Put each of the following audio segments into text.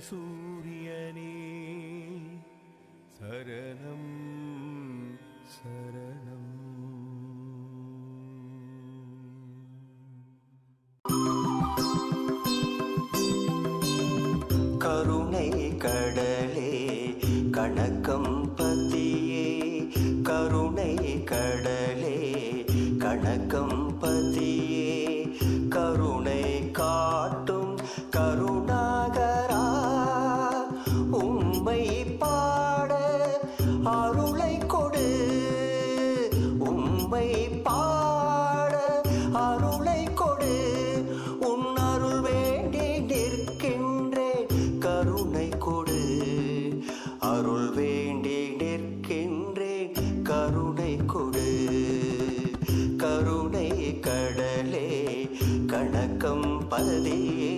சூரியனே சரணம் சரணம். கருணை கடலே கணக்கம் பதியே, கருணை கடலே கணக்கம் பதியே, கருணை காட்டும் கருணாகரா, உம்மை பாட அருளை கொடு, உம்மை பாட அருளை கொடு, உன் அருள் வேண்டி நிற்கின்றேன் கருணை கொடு, அருள் வேண்டி நிற்கின்றேன் கருணை கொடு. கருணை கடலே கணக்கம் பதியே,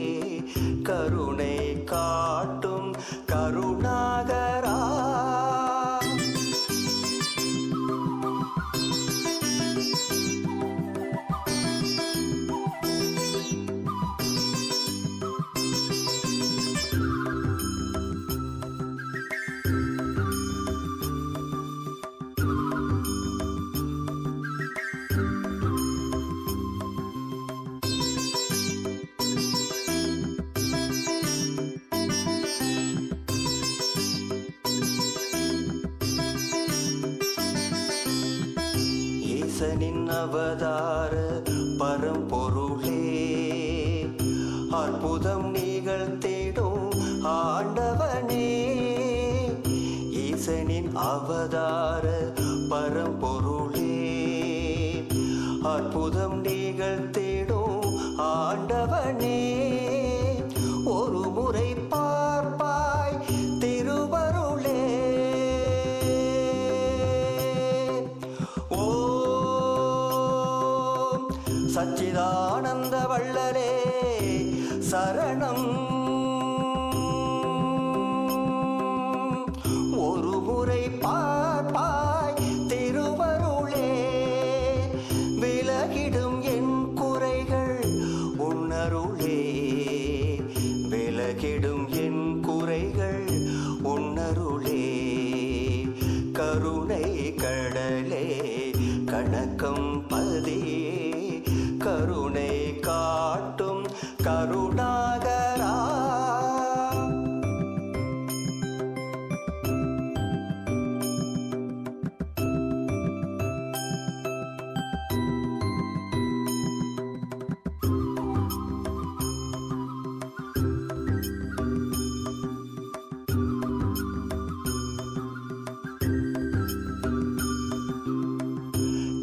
கருணை காட்டும் கருணாகரா. ஈசனின் அவதார பரம்பொருளே, அற்புதம் நிகழ்த்திடும் ஆண்டவனே, ஈசனின் அவதார பரம்பொருளே, அற்புதம் நிகழ்த்திடும் ஆண்டவனே, ஒரு முறை பார்ப்பாய் திருவருளே. சச்சிதானந்த வள்ளலே சரணம், ஒரு முறை பார்ப்பாய் திருவருளே, விலகிடும் என் குறைகள் உன்னருளே, விலகிடும் என் குறைகள் உன்னருளே. கருணை கடலே கணக்கம் பதியே, கருணை காட்டும் கருணாகரா.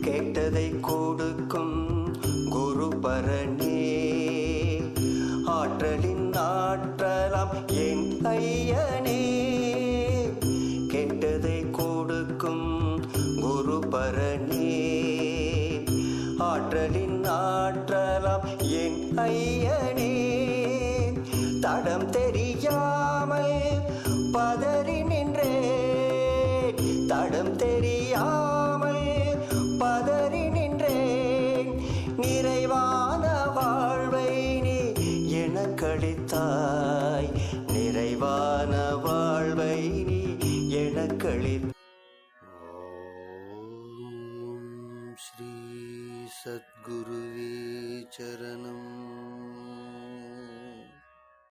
கேட்டதை கொடுக்கும் குரு பரனே, ஆற்றலின் ஆற்றலாம் என் ஐயனே, கேட்டதை கொடுக்கும் குரு பரனே, ஆற்றலின் ஆற்றலாம் என் ஐயனே, தடம் தெரியாமல் பதறி நின்றேன், தடம் தெரியாமல் பதறி நின்றேன், நிறைவான வாழ்வை நீ எனக்களித்தாய், நிறைவான வாழ்வை நீ எனக்களித்தாய். ஓம் ஸ்ரீ சத்குருவே சரணம்.